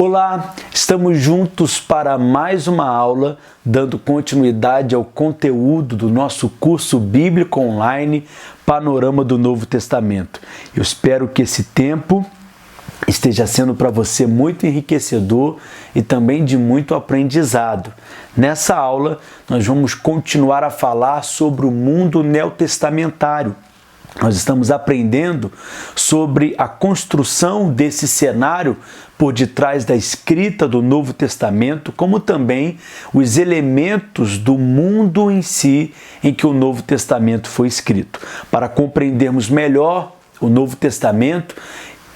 Olá, estamos juntos para mais uma aula, dando continuidade ao conteúdo do nosso curso bíblico online Panorama do Novo Testamento. Eu espero que esse tempo esteja sendo para você muito enriquecedor e também de muito aprendizado. Nessa aula, nós vamos continuar a falar sobre o mundo neotestamentário. Nós estamos aprendendo sobre a construção desse cenário por detrás da escrita do Novo Testamento, como também os elementos do mundo em si em que o Novo Testamento foi escrito. Para compreendermos melhor o Novo Testamento,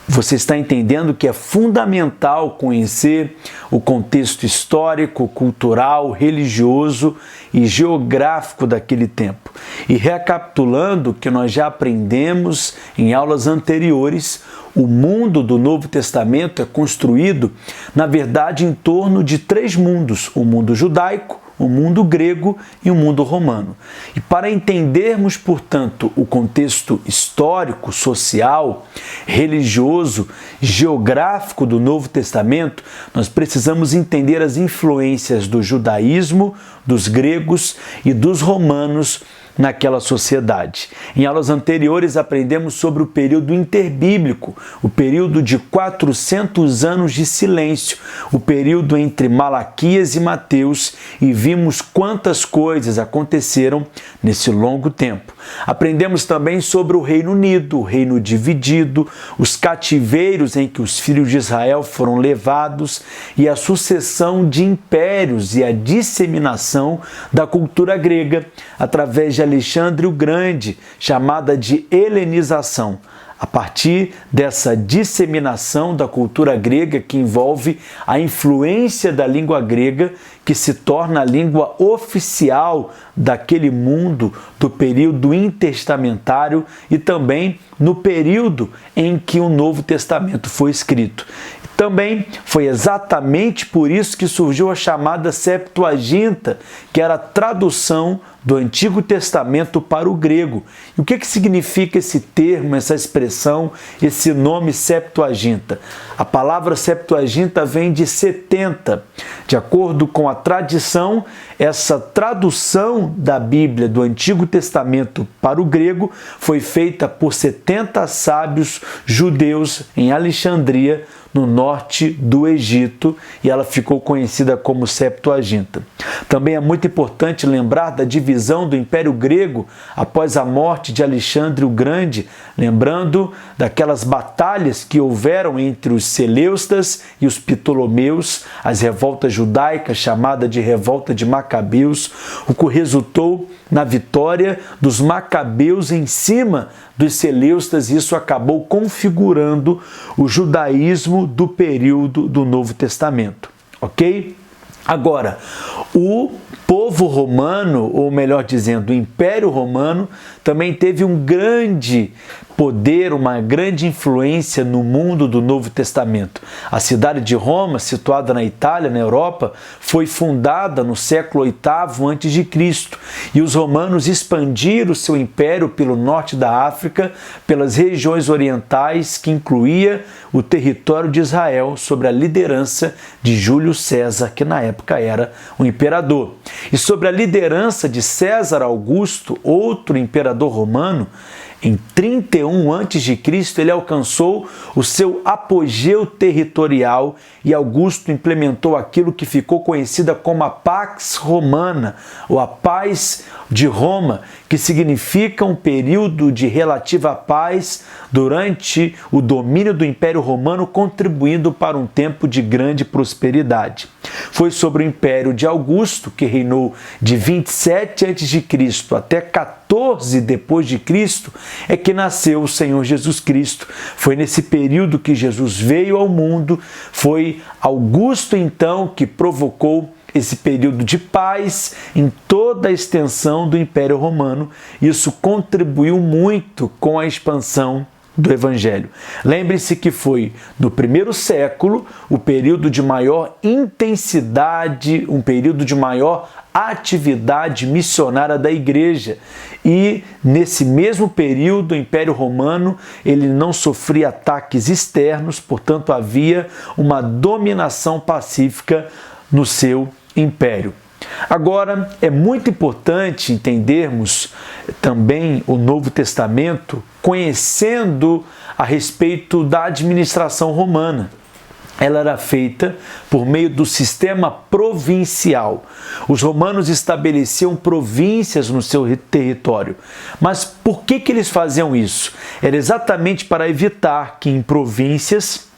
você está entendendo que é fundamental conhecer o contexto histórico, cultural, religioso e geográfico daquele tempo. E recapitulando o que nós já aprendemos em aulas anteriores, o mundo do Novo Testamento é construído, na verdade, em torno de três mundos: o mundo judaico, o mundo grego e o mundo romano. E para entendermos, portanto, o contexto histórico, social, religioso, geográfico do Novo Testamento, nós precisamos entender as influências do judaísmo, dos gregos e dos romanos naquela sociedade. Em aulas anteriores aprendemos sobre o período interbíblico, o período de 400 anos de silêncio, o período entre Malaquias e Mateus, e vimos quantas coisas aconteceram nesse longo tempo. Aprendemos também sobre o Reino Unido, o reino dividido, os cativeiros em que os filhos de Israel foram levados e a sucessão de impérios e a disseminação da cultura grega através de Alexandre o Grande, chamada de helenização. A partir dessa disseminação da cultura grega, que envolve a influência da língua grega, que se torna a língua oficial daquele mundo do período intertestamentário e também no período em que o Novo Testamento foi escrito. Também foi exatamente por isso que surgiu a chamada Septuaginta, que era a tradução do Antigo Testamento para o grego. E o que significa esse termo, essa expressão, esse nome Septuaginta? A palavra Septuaginta vem de 70. De acordo com a tradição, essa tradução da Bíblia do Antigo Testamento para o grego foi feita por 70 sábios judeus em Alexandria, no norte do Egito, e ela ficou conhecida como Septuaginta. Também é muito importante lembrar da divisão do Império Grego após a morte de Alexandre o Grande, lembrando daquelas batalhas que houveram entre os Seleustas e os Ptolomeus, as revoltas judaicas, chamada de revolta de Macabeus, o que resultou na vitória dos Macabeus em cima dos Seleustas. Isso acabou configurando o judaísmo do período do Novo Testamento, ok? Agora, o povo romano, ou melhor dizendo, o Império Romano, também teve um grande poder, uma grande influência no mundo do Novo Testamento. A cidade de Roma, situada na Itália, na Europa, foi fundada no século VIII a.C. e os romanos expandiram seu império pelo norte da África, pelas regiões orientais, que incluía o território de Israel, sob a liderança de Júlio César, que na época era o imperador. E sob a liderança de César Augusto, outro imperador romano, em 31 a.C., ele alcançou o seu apogeu territorial e Augusto implementou aquilo que ficou conhecida como a Pax Romana, ou a Paz de Roma, que significa um período de relativa paz durante o domínio do Império Romano, contribuindo para um tempo de grande prosperidade. Foi sobre o Império de Augusto, que reinou de 27 a.C. até 14 depois de Cristo, é que nasceu o Senhor Jesus Cristo. Foi nesse período que Jesus veio ao mundo. Foi Augusto, então, que provocou esse período de paz em toda a extensão do Império Romano. Isso contribuiu muito com a expansão do Evangelho. Lembre-se que foi no primeiro século o período de maior intensidade, um período de maior atividade missionária da igreja. E nesse mesmo período, o Império Romano ele não sofria ataques externos, portanto havia uma dominação pacífica no seu império. Agora, é muito importante entendermos também o Novo Testamento conhecendo a respeito da administração romana. Ela era feita por meio do sistema provincial. Os romanos estabeleciam províncias no seu território. Mas por que eles faziam isso? Era exatamente para evitar que em províncias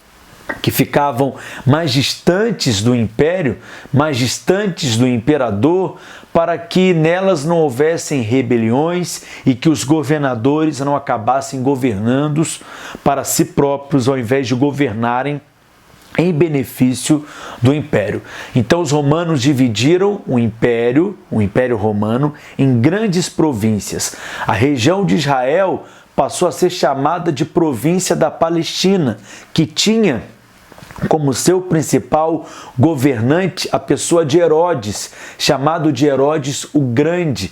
que ficavam mais distantes do império, mais distantes do imperador, para que nelas não houvessem rebeliões e que os governadores não acabassem governando para si próprios, ao invés de governarem em benefício do império. Então os romanos dividiram o império romano, em grandes províncias. A região de Israel passou a ser chamada de província da Palestina, que tinha como seu principal governante a pessoa de Herodes, chamado de Herodes o grande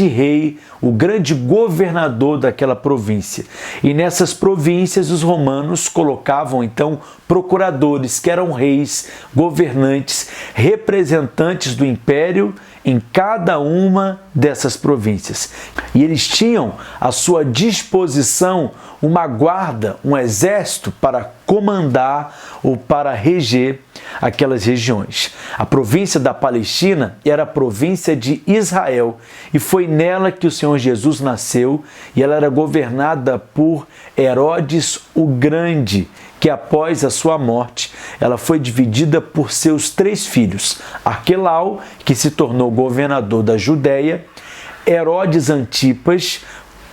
rei, o grande governador daquela província. E nessas províncias os romanos colocavam então procuradores, que eram reis, governantes, representantes do império em cada uma dessas províncias. E eles tinham à sua disposição uma guarda, um exército para comandar ou para reger aquelas regiões. A província da Palestina era a província de Israel e foi nela que o Senhor Jesus nasceu, e ela era governada por Herodes o Grande, que após a sua morte, ela foi dividida por seus 3 filhos: Arquelau, que se tornou governador da Judéia, Herodes Antipas,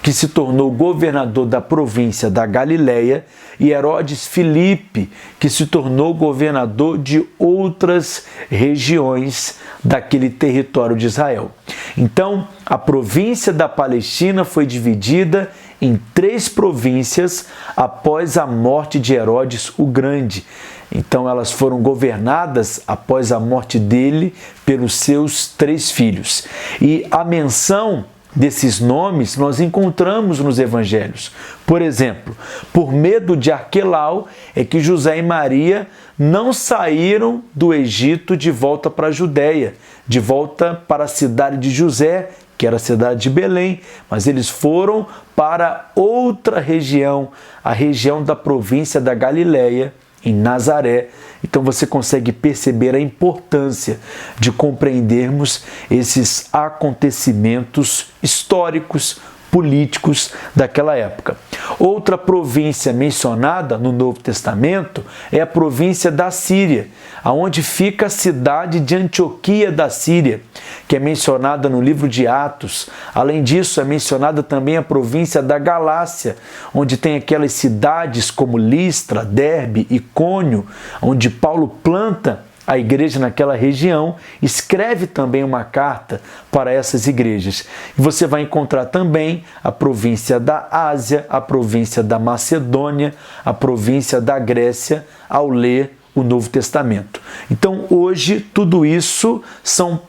que se tornou governador da província da Galileia, e Herodes Filipe, que se tornou governador de outras regiões daquele território de Israel. Então, a província da Palestina foi dividida em 3 províncias após a morte de Herodes o Grande. Então, elas foram governadas após a morte dele pelos seus 3 filhos. E a menção desses nomes nós encontramos nos evangelhos. Por exemplo, por medo de Arquelau é que José e Maria não saíram do Egito de volta para a Judéia, de volta para a cidade de José, que era a cidade de Belém, mas eles foram para outra região, a região da província da Galileia, em Nazaré. Então você consegue perceber a importância de compreendermos esses acontecimentos históricos, políticos daquela época. Outra província mencionada no Novo Testamento é a província da Síria, aonde fica a cidade de Antioquia da Síria, que é mencionada no livro de Atos. Além disso, é mencionada também a província da Galácia, onde tem aquelas cidades como Listra, Derbe, Icônio, onde Paulo planta a igreja naquela região, escreve também uma carta para essas igrejas. E você vai encontrar também a província da Ásia, a província da Macedônia, a província da Grécia, ao ler o Novo Testamento. Então, hoje, tudo isso são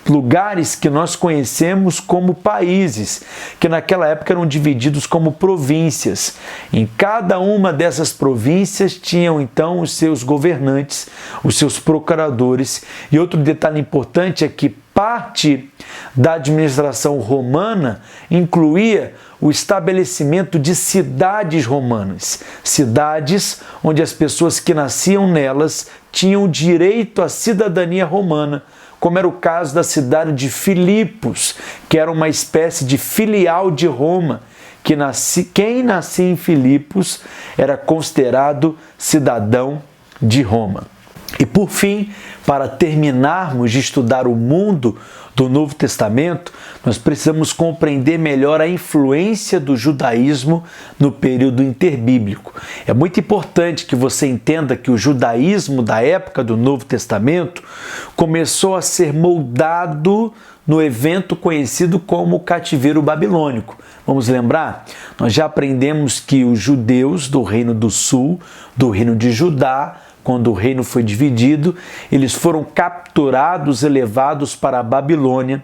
lugares que nós conhecemos como países, que naquela época eram divididos como províncias. Em cada uma dessas províncias tinham então os seus governantes, os seus procuradores. E outro detalhe importante é que parte da administração romana incluía o estabelecimento de cidades romanas, cidades onde as pessoas que nasciam nelas tinham direito à cidadania romana, como era o caso da cidade de Filipos, que era uma espécie de filial de Roma, quem nascia em Filipos era considerado cidadão de Roma. E por fim, para terminarmos de estudar o mundo do Novo Testamento, nós precisamos compreender melhor a influência do judaísmo no período interbíblico. É muito importante que você entenda que o judaísmo da época do Novo Testamento começou a ser moldado no evento conhecido como o cativeiro babilônico. Vamos lembrar? Nós já aprendemos que os judeus do Reino do Sul, do Reino de Judá, quando o reino foi dividido, eles foram capturados e levados para a Babilônia.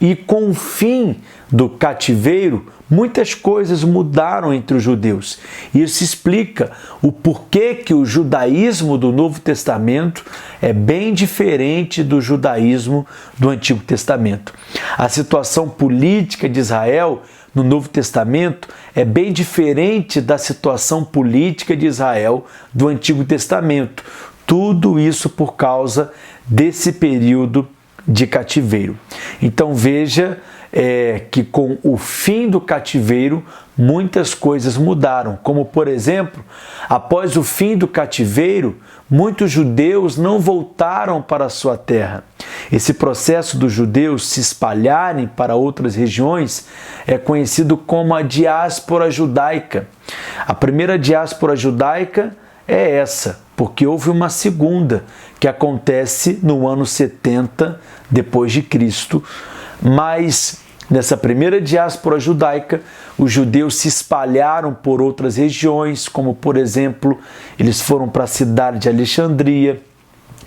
E com o fim do cativeiro, muitas coisas mudaram entre os judeus. Isso explica o porquê que o judaísmo do Novo Testamento é bem diferente do judaísmo do Antigo Testamento. A situação política de Israel no Novo Testamento é bem diferente da situação política de Israel do Antigo Testamento. Tudo isso por causa desse período de cativeiro. Então veja que com o fim do cativeiro muitas coisas mudaram, como por exemplo, após o fim do cativeiro, muitos judeus não voltaram para a sua terra. Esse processo dos judeus se espalharem para outras regiões é conhecido como a diáspora judaica. A primeira diáspora judaica é essa, porque houve uma segunda que acontece no ano 70 depois de Cristo, mas nessa primeira diáspora judaica, os judeus se espalharam por outras regiões, como por exemplo, eles foram para a cidade de Alexandria.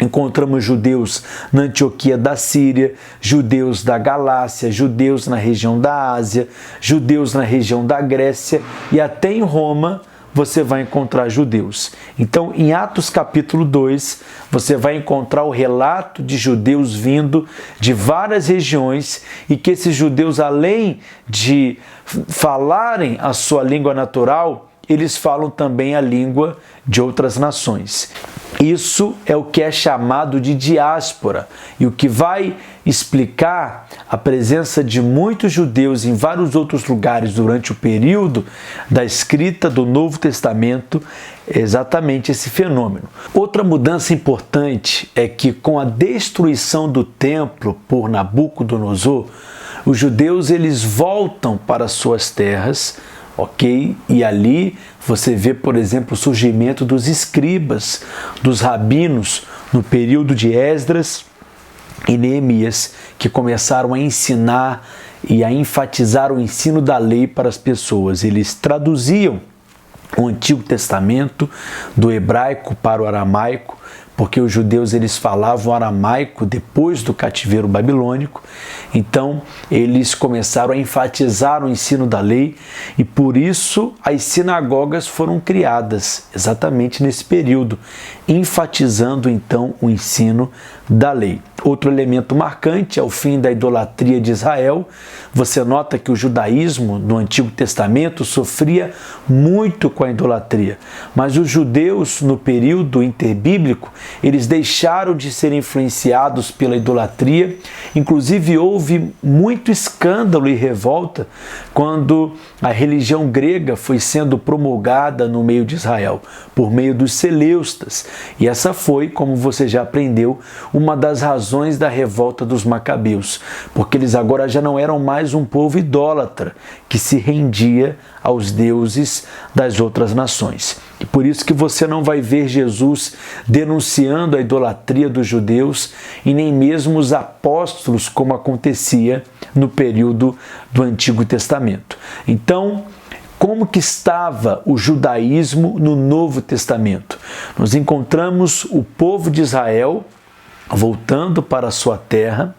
Encontramos judeus na Antioquia da Síria, judeus da Galácia, judeus na região da Ásia, judeus na região da Grécia e até em Roma você vai encontrar judeus. Então, em Atos capítulo 2, você vai encontrar o relato de judeus vindo de várias regiões e que esses judeus, além de falarem a sua língua natural, eles falam também a língua de outras nações. Isso é o que é chamado de diáspora e o que vai explicar a presença de muitos judeus em vários outros lugares durante o período da escrita do Novo Testamento é exatamente esse fenômeno. Outra mudança importante é que com a destruição do templo por Nabucodonosor, os judeus eles voltam para suas terras, ok? E ali você vê, por exemplo, o surgimento dos escribas, dos rabinos, no período de Esdras e Neemias, que começaram a ensinar e a enfatizar o ensino da lei para as pessoas. Eles traduziam o Antigo Testamento do hebraico para o aramaico, porque os judeus eles falavam aramaico depois do cativeiro babilônico. Então eles começaram a enfatizar o ensino da lei e por isso as sinagogas foram criadas exatamente nesse período, enfatizando então o ensino da lei. Outro elemento marcante é o fim da idolatria de Israel. Você nota que o judaísmo no Antigo Testamento sofria muito com a idolatria, mas os judeus no período interbíblico eles deixaram de ser influenciados pela idolatria. Inclusive houve muito escândalo e revolta quando a religião grega foi sendo promulgada no meio de Israel, por meio dos Seleustas. E essa foi, como você já aprendeu, uma das razões da revolta dos Macabeus, porque eles agora já não eram mais um povo idólatra que se rendia aos deuses das outras nações. E por isso que você não vai ver Jesus denunciando a idolatria dos judeus e nem mesmo os apóstolos, como acontecia no período do Antigo Testamento. Então, como que estava o judaísmo no Novo Testamento? Nós encontramos o povo de Israel voltando para a sua terra,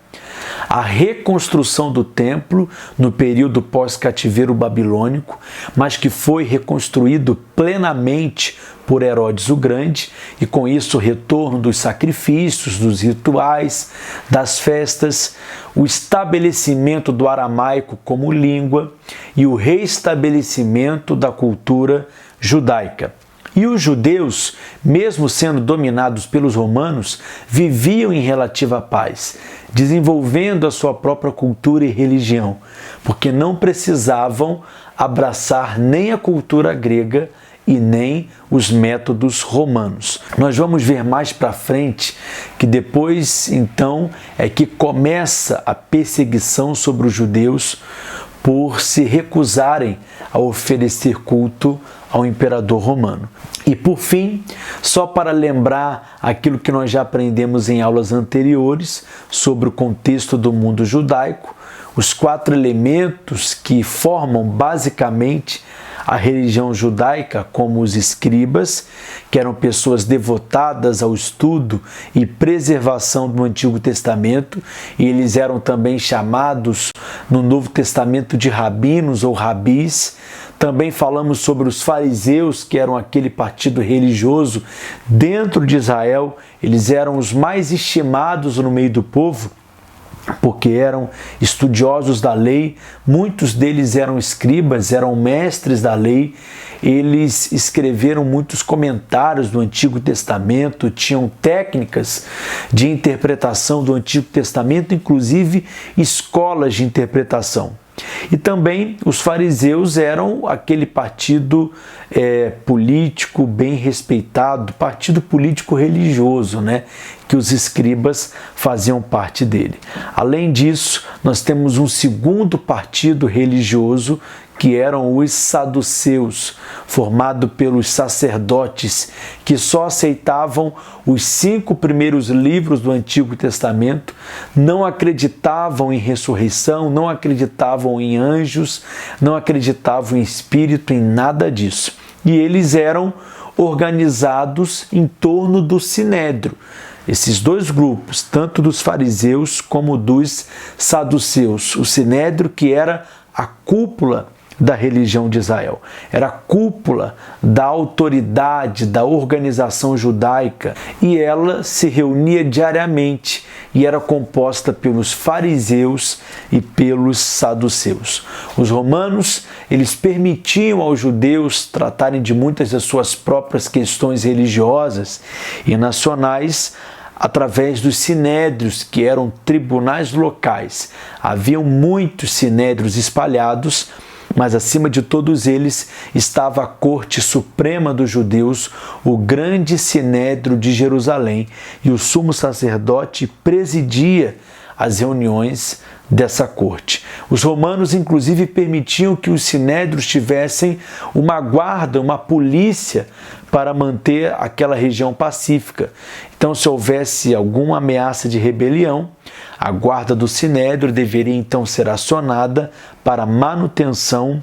a reconstrução do templo no período pós-cativeiro babilônico, mas que foi reconstruído plenamente por Herodes o Grande, e com isso o retorno dos sacrifícios, dos rituais, das festas, o estabelecimento do aramaico como língua e o reestabelecimento da cultura judaica. E os judeus, mesmo sendo dominados pelos romanos, viviam em relativa paz, desenvolvendo a sua própria cultura e religião, porque não precisavam abraçar nem a cultura grega e nem os métodos romanos. Nós vamos ver mais para frente que depois, então, é que começa a perseguição sobre os judeus por se recusarem a oferecer culto ao imperador romano. E por fim, só para lembrar aquilo que nós já aprendemos em aulas anteriores sobre o contexto do mundo judaico, os 4 elementos que formam basicamente a religião judaica, como os escribas, que eram pessoas devotadas ao estudo e preservação do Antigo Testamento, e eles eram também chamados no Novo Testamento de rabinos ou rabis. Também falamos sobre os fariseus, que eram aquele partido religioso dentro de Israel. Eles eram os mais estimados no meio do povo, porque eram estudiosos da lei. Muitos deles eram escribas, eram mestres da lei. Eles escreveram muitos comentários do Antigo Testamento, tinham técnicas de interpretação do Antigo Testamento, inclusive escolas de interpretação. E também os fariseus eram aquele partido político bem respeitado, partido político religioso, né? Que os escribas faziam parte dele. Além disso, nós temos um segundo partido religioso, que eram os saduceus, formado pelos sacerdotes, que só aceitavam os 5 primeiros livros do Antigo Testamento, não acreditavam em ressurreição, não acreditavam em anjos, não acreditavam em espírito, em nada disso. E eles eram organizados em torno do Sinédrio. Esses dois grupos, tanto dos fariseus como dos saduceus. O Sinédrio, que era a cúpula da religião de Israel, era a cúpula da autoridade, da organização judaica, e ela se reunia diariamente e era composta pelos fariseus e pelos saduceus. Os romanos, eles permitiam aos judeus tratarem de muitas das suas próprias questões religiosas e nacionais através dos sinédrios, que eram tribunais locais. Haviam muitos sinédrios espalhados, mas acima de todos eles estava a corte suprema dos judeus, o grande sinédrio de Jerusalém, e o sumo sacerdote presidia as reuniões dessa corte. Os romanos, inclusive, permitiam que os sinédrios tivessem uma guarda, uma polícia para manter aquela região pacífica. Então, se houvesse alguma ameaça de rebelião, a guarda do sinédrio deveria então ser acionada para manutenção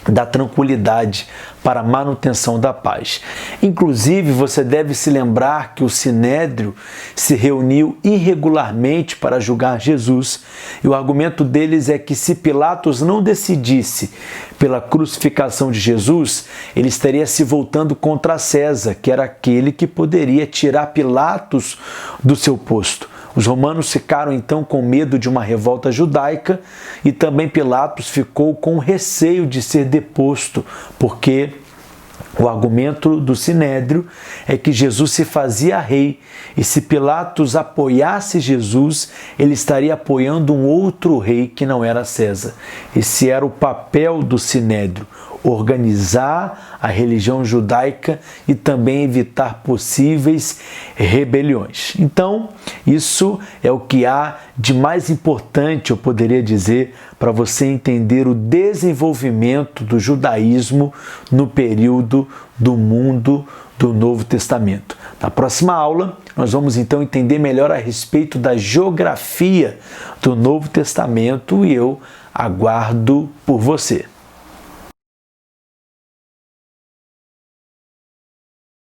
da tranquilidade, para a manutenção da paz. Inclusive, você deve se lembrar que o Sinédrio se reuniu irregularmente para julgar Jesus, e o argumento deles é que se Pilatos não decidisse pela crucificação de Jesus, ele estaria se voltando contra César, que era aquele que poderia tirar Pilatos do seu posto. Os romanos ficaram então com medo de uma revolta judaica, e também Pilatos ficou com receio de ser deposto, porque o argumento do Sinédrio é que Jesus se fazia rei, e se Pilatos apoiasse Jesus, ele estaria apoiando um outro rei que não era César. Esse era o papel do Sinédrio: organizar a religião judaica e também evitar possíveis rebeliões. Então, isso é o que há de mais importante, eu poderia dizer, para você entender o desenvolvimento do judaísmo no período do mundo do Novo Testamento. Na próxima aula, nós vamos então entender melhor a respeito da geografia do Novo Testamento, e eu aguardo por você.